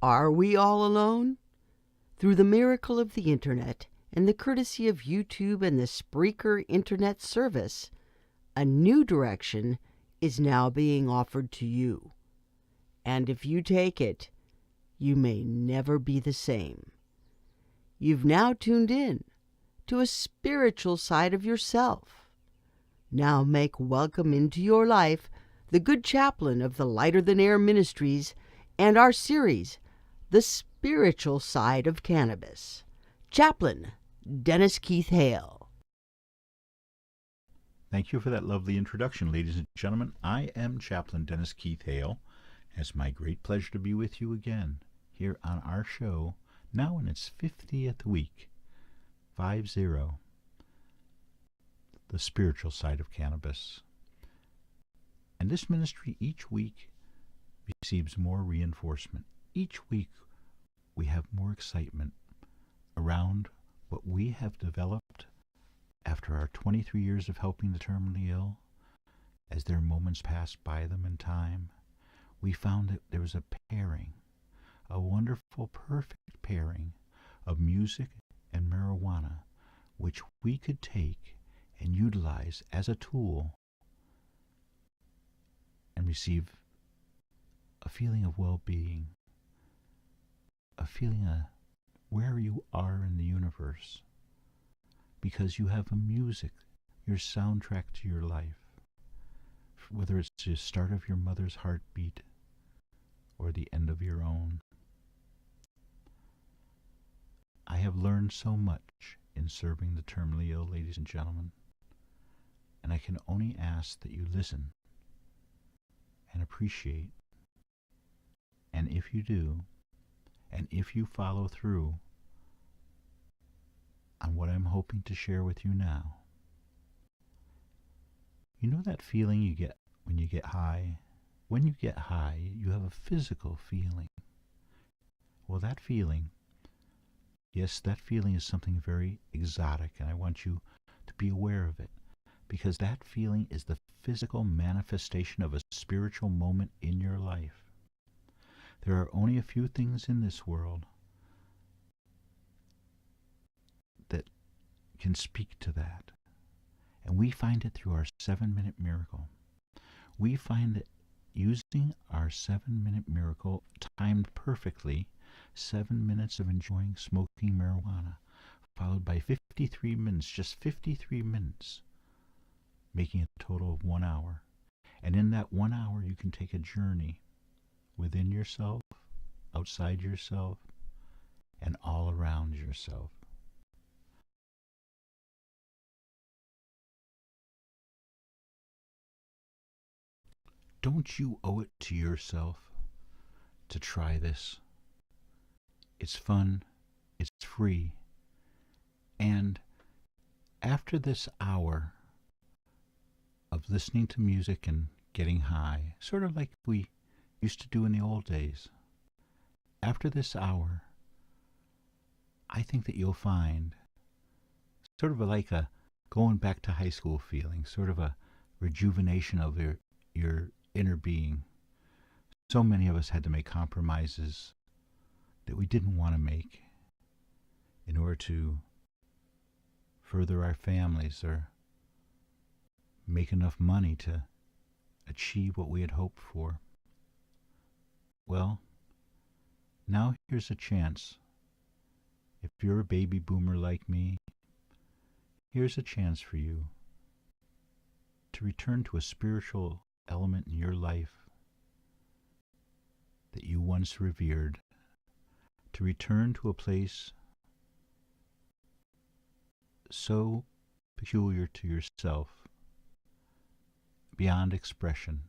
Are we all alone? Through the miracle of the internet and the courtesy of YouTube and the Spreaker internet service, a new direction is now being offered to you. And if you take it, you may never be the same. You've now tuned in to a spiritual side of yourself. Now make welcome into your life the good chaplain of the Lighter Than Air Ministries and our series, The Spiritual Side of Cannabis, Chaplain Dennis Keith Hale. Thank you for that lovely introduction, ladies and gentlemen. I am Chaplain Dennis Keith Hale. It's my great pleasure to be with you again here on our show, now in its 50th week, 50, The Spiritual Side of Cannabis. And this ministry each week receives more reinforcement. Each week we have more excitement around what we have developed after our 23 years of helping the terminally ill. As their moments passed by them in time, we found that there was a pairing, a wonderful, perfect pairing of music and marijuana, which we could take and utilize as a tool and receive a feeling of well-being, a feeling of where you are in the universe, because you have a music, your soundtrack to your life, whether it's the start of your mother's heartbeat or the end of your own. I have learned so much in serving the terminally ill, ladies and gentlemen, and I can only ask that you listen and appreciate, and if you do, and if you follow through on what I'm hoping to share with you now, you know that feeling you get when you get high? When you get high, you have a physical feeling. Well, that feeling, yes, that feeling is something very exotic, and I want you to be aware of it, because that feeling is the physical manifestation of a spiritual moment in your life. There are only a few things in this world that can speak to that. And we find it through our 7-minute miracle. We find that using our 7-minute miracle, timed perfectly, 7 minutes of enjoying smoking marijuana, followed by 53 minutes, just 53 minutes, making a total of 1 hour. And in that 1 hour, you can take a journey within yourself, outside yourself, and all around yourself. Don't you owe it to yourself to try this? It's fun, it's free, and after this hour of listening to music and getting high, sort of like we used to do in the old days, after this hour, I think that you'll find sort of like a going back to high school feeling, sort of a rejuvenation of your inner being. So many of us had to make compromises that we didn't want to make in order to further our families or make enough money to achieve what we had hoped for. Well, now here's a chance. If you're a baby boomer like me, here's a chance for you to return to a spiritual element in your life that you once revered, to return to a place so peculiar to yourself, beyond expression.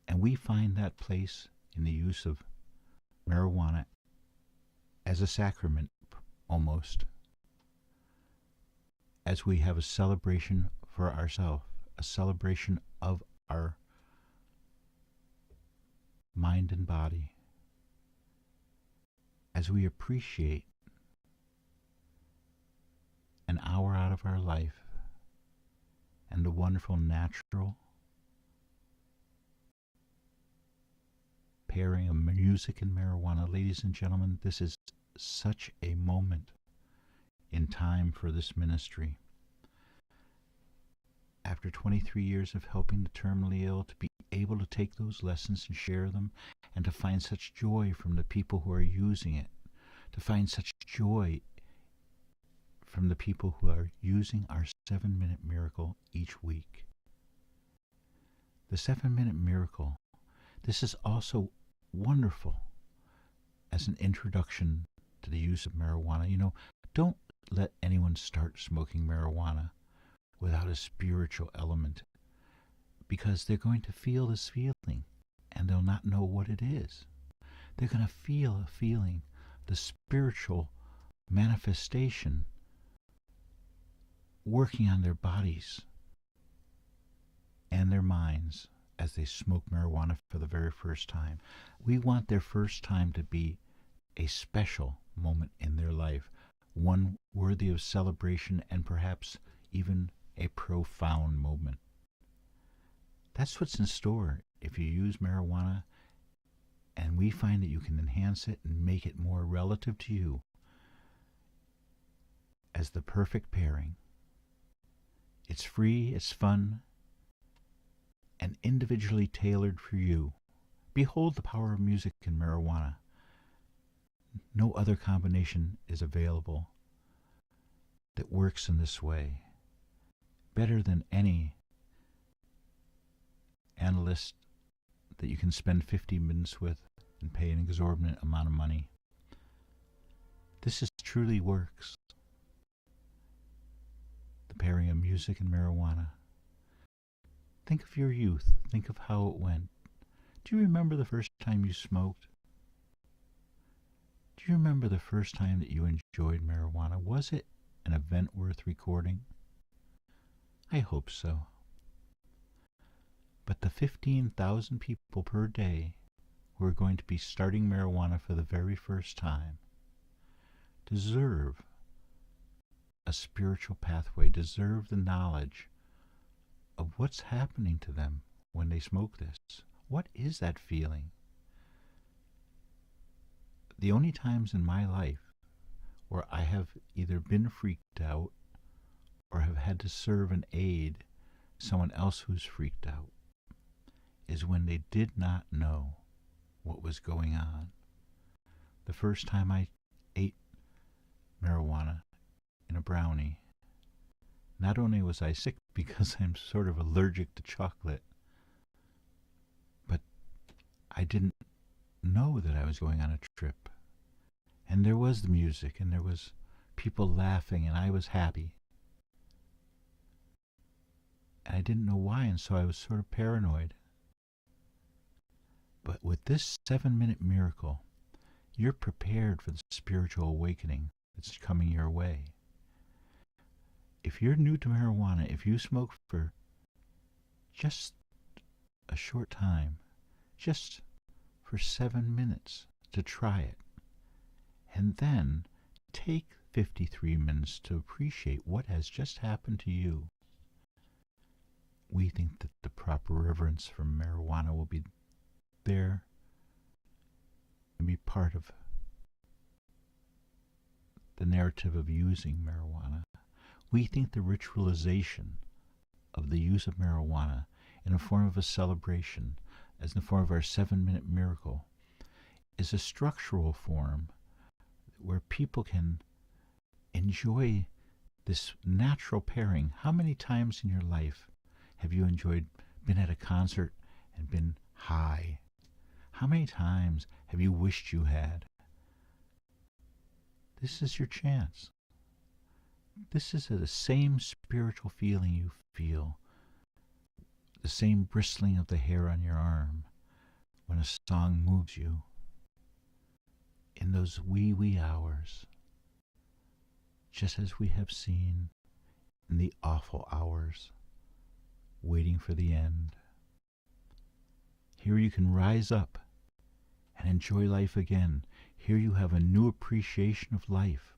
And we find that place in the use of marijuana as a sacrament, almost, as we have a celebration for ourselves, a celebration of our mind and body, as we appreciate an hour out of our life and the wonderful natural pairing of music and marijuana. Ladies and gentlemen, this is such a moment in time for this ministry. After 23 years of helping the terminally ill, to be able to take those lessons and share them, and to find such joy from the people who are using it, to find such joy from the people who are using our 7-minute miracle each week. The 7-minute miracle, this is also wonderful as an introduction to the use of marijuana. You know, don't let anyone start smoking marijuana without a spiritual element, because they're going to feel this feeling and they'll not know what it is. They're going to feel a feeling, the spiritual manifestation working on their bodies and their minds as they smoke marijuana for the very first time. We want their first time to be a special moment in their life, one worthy of celebration and perhaps even a profound moment. That's what's in store if you use marijuana, and we find that you can enhance it and make it more relative to you as the perfect pairing. It's free, it's fun, and individually tailored for you. Behold the power of music and marijuana. No other combination is available that works in this way, better than any analyst that you can spend 50 minutes with and pay an exorbitant amount of money. This truly works. The pairing of music and marijuana. Think of your youth. Think of how it went. Do you remember the first time you smoked? Do you remember the first time that you enjoyed marijuana? Was it an event worth recording? I hope so. But the 15,000 people per day who are going to be starting marijuana for the very first time deserve a spiritual pathway, deserve the knowledge of what's happening to them when they smoke this. What is that feeling? The only times in my life where I have either been freaked out or have had to serve and aid someone else who's freaked out is when they did not know what was going on. The first time I ate marijuana in a brownie, not only was I sick because I'm sort of allergic to chocolate, but I didn't know that I was going on a trip. And there was the music, and there was people laughing, and I was happy. And I didn't know why, and so I was sort of paranoid. But with this 7-minute miracle, you're prepared for the spiritual awakening that's coming your way. If you're new to marijuana, if you smoke for just a short time, just for 7 minutes to try it, and then take 53 minutes to appreciate what has just happened to you, we think that the proper reverence for marijuana will be there and be part of the narrative of using marijuana. We think the ritualization of the use of marijuana in a form of a celebration, as in the form of our 7-minute miracle, is a structural form where people can enjoy this natural pairing. How many times in your life have you been at a concert and been high? How many times have you wished you had? This is your chance. This is the same spiritual feeling you feel, the same bristling of the hair on your arm when a song moves you. In those wee hours, just as we have seen in the awful hours, waiting for the end. Here you can rise up and enjoy life again. Here you have a new appreciation of life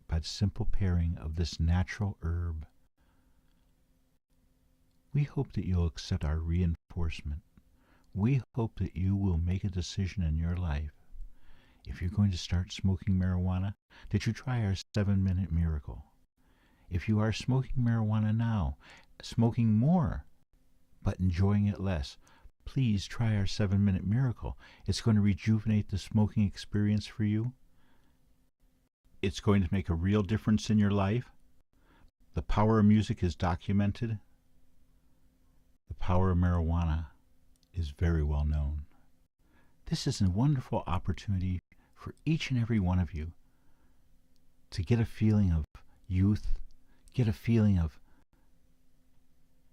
by the simple pairing of this natural herb. We hope that you'll accept our reinforcement we hope that you will make a decision in your life. If you're going to start smoking marijuana, that you try our 7-minute miracle. If you are smoking marijuana now, smoking more, but enjoying it less, please try our 7-minute miracle. It's going to rejuvenate the smoking experience for you. It's going to make a real difference in your life. The power of music is documented. The power of marijuana is very well known. This is a wonderful opportunity for each and every one of you to get a feeling of youth, get a feeling of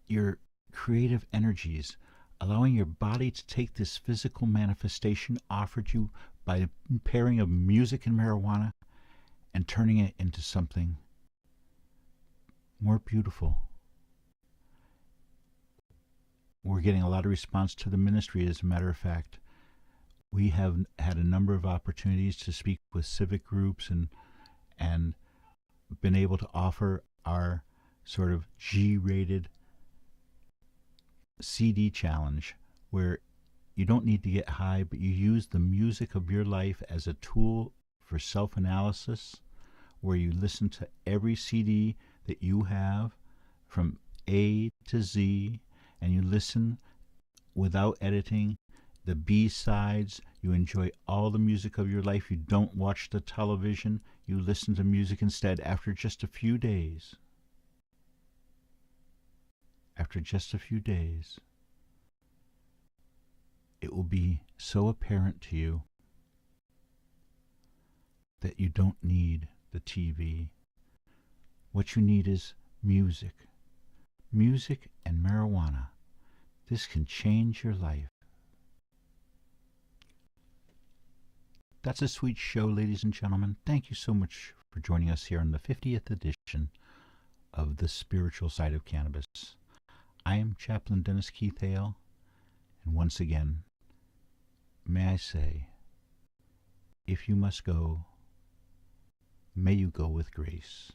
your creative energies, allowing your body to take this physical manifestation offered you by the pairing of music and marijuana and turning it into something more beautiful. We're getting a lot of response to the ministry. As a matter of fact, we have had a number of opportunities to speak with civic groups and been able to offer our sort of G-rated CD challenge, where you don't need to get high, but you use the music of your life as a tool for self-analysis, where you listen to every CD that you have from A to Z, and you listen without editing the B-sides. You enjoy all the music of your life. You don't watch the television. You listen to music instead. After just a few days, it will be so apparent to you that you don't need the TV. What you need is music. Music and marijuana. This can change your life. That's a sweet show, ladies and gentlemen. Thank you so much for joining us here on the 50th edition of The Spiritual Side of Cannabis. I am Chaplain Dennis Keith Hale, and once again, may I say, if you must go, may you go with grace.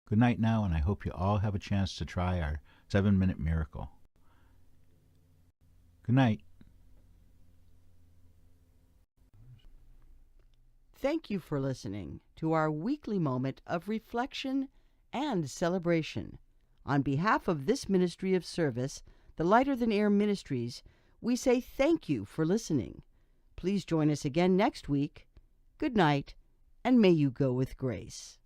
Good night now, and I hope you all have a chance to try our 7-minute miracle. Good night. Thank you for listening to our weekly moment of reflection and celebration. On behalf of this ministry of service, the Lighter Than Air Ministries, we say thank you for listening. Please join us again next week. Good night, and may you go with grace.